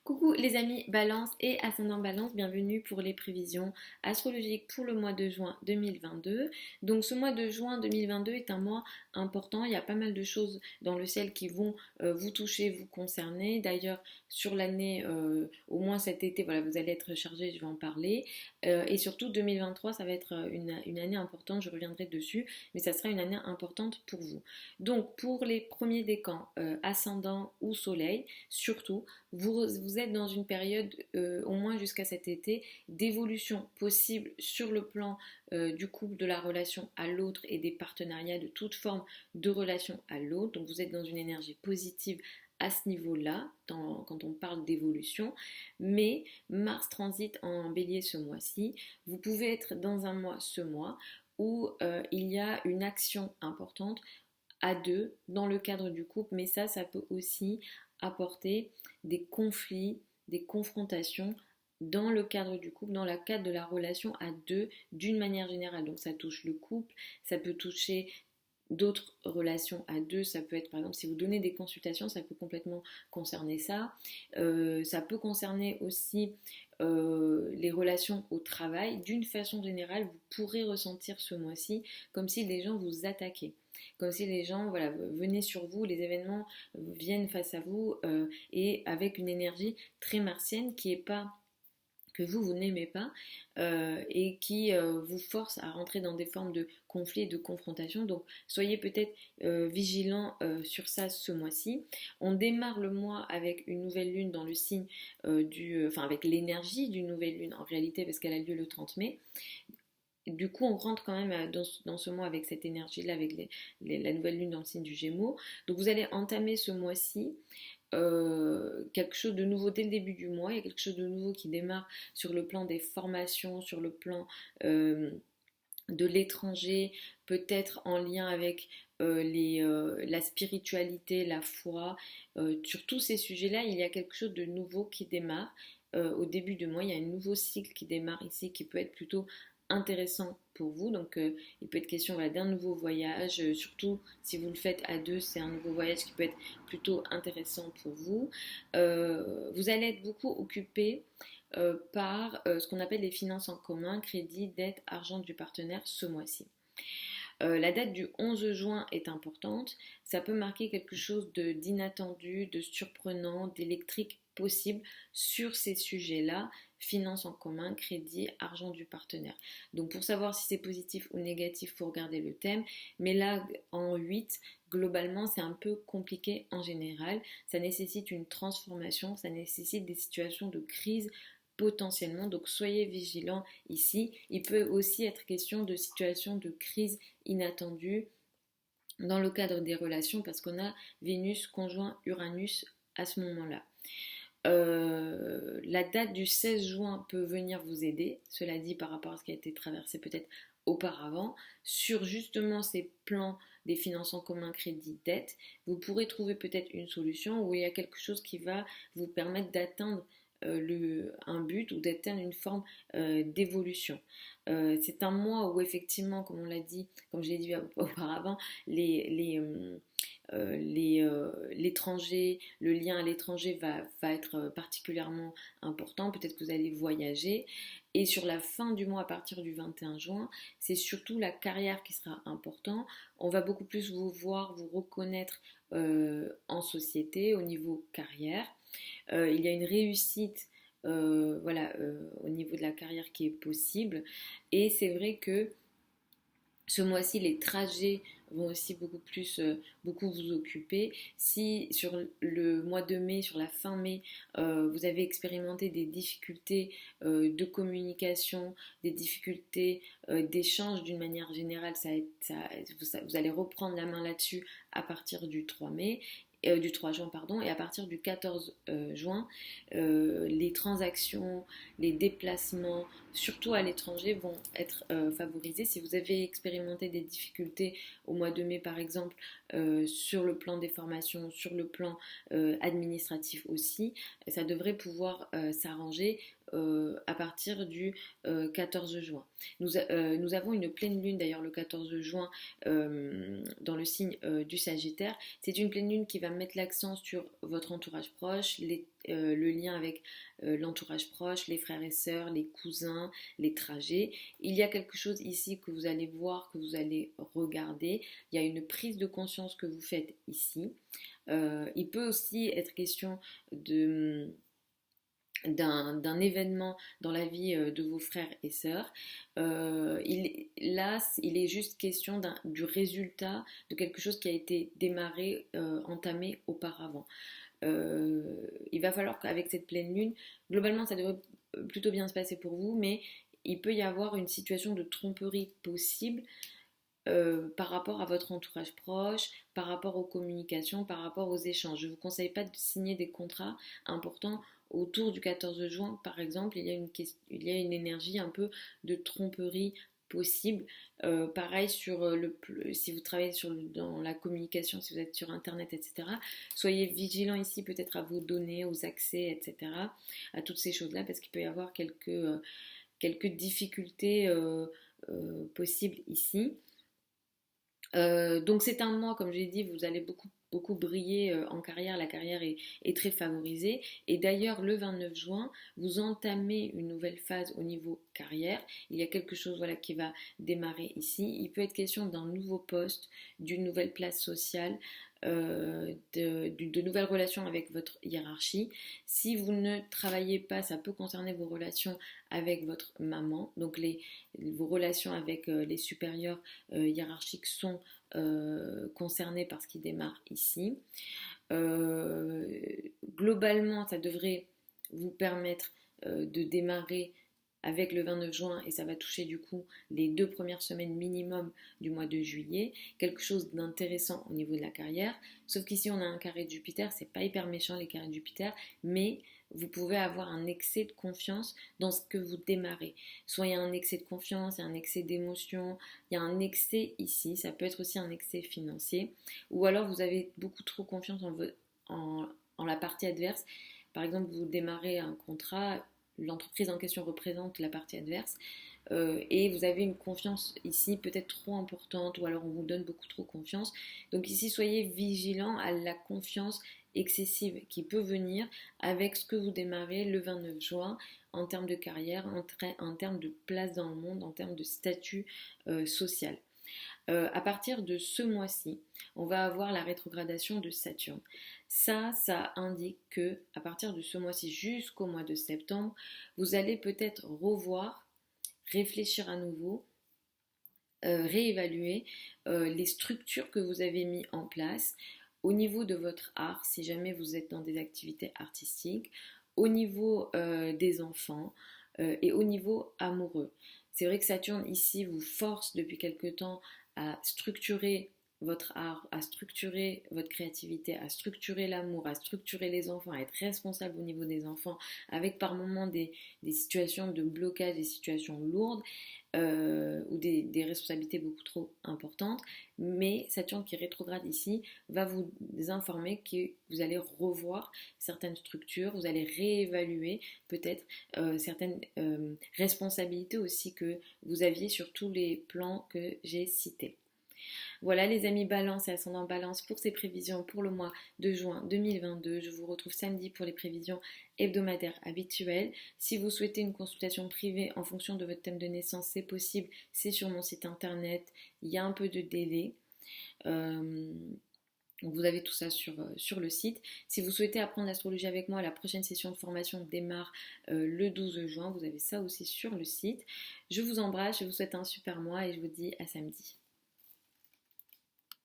Coucou les amis Balance et Ascendant Balance, bienvenue pour les prévisions astrologiques pour le mois de juin 2022. Donc ce mois de juin 2022 est un mois important, il y a pas mal de choses dans le ciel qui vont vous toucher, vous concerner. D'ailleurs sur l'année, au moins cet été, voilà, vous allez être chargé, je vais en parler. Et surtout 2023, ça va être une année importante, je reviendrai dessus, mais ça sera une année importante pour vous. Donc pour les premiers décans, ascendant ou soleil, surtout, vous êtes dans une période, au moins jusqu'à cet été, d'évolution possible sur le plan du couple, de la relation à l'autre et des partenariats de toute forme de relation à l'autre. Donc vous êtes dans une énergie positive à ce niveau-là, quand on parle d'évolution. Mais Mars transite en bélier ce mois-ci. Vous pouvez être dans un mois ce mois où il y a une action importante à deux dans le cadre du couple, mais ça peut aussi apporter des conflits, des confrontations dans le cadre du couple, dans le cadre de la relation à deux d'une manière générale. Donc ça touche le couple, ça peut toucher d'autres relations à deux, ça peut être par exemple si vous donnez des consultations, ça peut complètement concerner ça. Ça peut concerner aussi les relations au travail. D'une façon générale, vous pourrez ressentir ce mois-ci comme si les gens vous attaquaient. Comme si les gens voilà, venaient sur vous, les événements viennent face à vous et avec une énergie très martienne qui est pas que vous n'aimez pas et qui vous force à rentrer dans des formes de conflits et de confrontation. Donc soyez peut-être vigilants sur ça ce mois-ci. On démarre le mois avec une nouvelle lune dans le signe enfin avec l'énergie d'une nouvelle lune en réalité parce qu'elle a lieu le 30 mai. Du coup, on rentre quand même dans ce mois avec cette énergie-là, avec la nouvelle lune dans le signe du Gémeaux. Donc vous allez entamer ce mois-ci quelque chose de nouveau dès le début du mois. Il y a quelque chose de nouveau qui démarre sur le plan des formations, sur le plan de l'étranger, peut-être en lien avec la spiritualité, la foi. Sur tous ces sujets-là, il y a quelque chose de nouveau qui démarre. Au début du mois, il y a un nouveau cycle qui démarre ici qui peut être plutôt intéressant pour vous. Donc il peut être question voilà, d'un nouveau voyage, surtout si vous le faites à deux, c'est un nouveau voyage qui peut être plutôt intéressant pour vous. Vous allez être beaucoup occupé par ce qu'on appelle les finances en commun, crédit, dette, argent du partenaire ce mois-ci. La date du 11 juin est importante. Ça peut marquer quelque chose d'inattendu, de surprenant, d'électrique possible sur ces sujets-là. Finances en commun, crédit, argent du partenaire. Donc pour savoir si c'est positif ou négatif, il faut regarder le thème. Mais là, en 8, globalement, c'est un peu compliqué en général. Ça nécessite une transformation, ça nécessite des situations de crise potentiellement. Donc soyez vigilants ici. Il peut aussi être question de situations de crise inattendues dans le cadre des relations parce qu'on a Vénus conjoint Uranus à ce moment-là. La date du 16 juin peut venir vous aider, cela dit par rapport à ce qui a été traversé peut-être auparavant, sur justement ces plans des finances en commun, crédit, dette, vous pourrez trouver peut-être une solution où il y a quelque chose qui va vous permettre d'atteindre un but ou d'atteindre une forme d'évolution. C'est un mois où effectivement, comme on l'a dit, comme je l'ai dit auparavant, l'étranger, le lien à l'étranger va être particulièrement important. Peut-être que vous allez voyager. Et sur la fin du mois, à partir du 21 juin, c'est surtout la carrière qui sera important. On va beaucoup plus vous voir, vous reconnaître en société, au niveau carrière. Il y a une réussite voilà, au niveau de la carrière qui est possible. Et c'est vrai que ce mois-ci, les trajets vont aussi beaucoup vous occuper. Si sur le mois de mai, sur la fin mai, vous avez expérimenté des difficultés de communication, des difficultés d'échange d'une manière générale, vous allez reprendre la main là-dessus à partir du 3 mai. Du 3 juin, pardon, et à partir du 14 juin, les transactions, les déplacements, surtout à l'étranger, vont être favorisés. Si vous avez expérimenté des difficultés au mois de mai, par exemple, sur le plan des formations, sur le plan administratif aussi, ça devrait pouvoir s'arranger à partir du 14 juin. Nous avons une pleine lune d'ailleurs le 14 juin dans le signe du Sagittaire. C'est une pleine lune qui va mettre l'accent sur votre entourage proche, le lien avec l'entourage proche, les frères et sœurs, les cousins, les trajets. Il y a quelque chose ici que vous allez voir, que vous allez regarder. Il y a une prise de conscience que vous faites ici. Il peut aussi être question d'un événement dans la vie de vos frères et sœurs. Il est juste question du résultat de quelque chose qui a été démarré, entamé auparavant. Il va falloir qu'avec cette pleine lune, globalement ça devrait plutôt bien se passer pour vous, mais il peut y avoir une situation de tromperie possible par rapport à votre entourage proche, par rapport aux communications, par rapport aux échanges. Je ne vous conseille pas de signer des contrats importants autour du 14 juin, par exemple. Il y a une énergie un peu de tromperie possible. Pareil, si vous travaillez dans la communication, si vous êtes sur Internet, etc., soyez vigilant ici peut-être à vos données, aux accès, etc., à toutes ces choses-là, parce qu'il peut y avoir quelques difficultés possibles ici. Donc c'est un mois, comme j'ai dit, vous allez beaucoup briller en carrière. La carrière est très favorisée. Et d'ailleurs, le 29 juin, vous entamez une nouvelle phase au niveau carrière. Il y a quelque chose voilà, qui va démarrer ici. Il peut être question d'un nouveau poste, d'une nouvelle place sociale, de nouvelles relations avec votre hiérarchie. Si vous ne travaillez pas, ça peut concerner vos relations avec votre maman. Donc vos relations avec les supérieurs hiérarchiques sont concernées par ce qui démarre ici. Globalement, ça devrait vous permettre de démarrer avec le 29 juin et ça va toucher du coup les 2 premières semaines minimum du mois de juillet, quelque chose d'intéressant au niveau de la carrière, sauf qu'ici on a un carré de Jupiter, c'est pas hyper méchant les carrés de Jupiter, mais vous pouvez avoir un excès de confiance dans ce que vous démarrez. Soit il y a un excès de confiance, il y a un excès d'émotion, il y a un excès ici, ça peut être aussi un excès financier, ou alors vous avez beaucoup trop confiance en la partie adverse. Par exemple, vous démarrez un contrat, l'entreprise en question représente la partie adverse et vous avez une confiance ici peut-être trop importante ou alors on vous donne beaucoup trop confiance. Donc ici, soyez vigilant à la confiance excessive qui peut venir avec ce que vous démarrez le 29 juin en termes de carrière, en termes de place dans le monde, en termes de statut social. À partir de ce mois-ci, on va avoir la rétrogradation de Saturne. Ça indique que à partir de ce mois-ci jusqu'au mois de septembre, vous allez peut-être revoir, réfléchir à nouveau, réévaluer les structures que vous avez mis en place au niveau de votre art, si jamais vous êtes dans des activités artistiques, au niveau des enfants et au niveau amoureux. C'est vrai que Saturne ici vous force depuis quelque temps à structurer votre art, à structurer votre créativité, à structurer l'amour, à structurer les enfants, à être responsable au niveau des enfants, avec par moments des situations de blocage, des situations lourdes ou des responsabilités beaucoup trop importantes. Mais Saturne qui rétrograde ici va vous informer que vous allez revoir certaines structures, vous allez réévaluer peut-être certaines responsabilités aussi que vous aviez sur tous les plans que j'ai cités. Voilà les amis Balance et ascendant Balance pour ces prévisions pour le mois de juin 2022. Je vous retrouve samedi pour les prévisions hebdomadaires habituelles. Si vous souhaitez une consultation privée en fonction de votre thème de naissance, c'est possible. C'est sur mon site internet. Il y a un peu de délai. Vous avez tout ça sur le site. Si vous souhaitez apprendre l'astrologie avec moi, la prochaine session de formation démarre le 12 juin. Vous avez ça aussi sur le site. Je vous embrasse, je vous souhaite un super mois et je vous dis à samedi.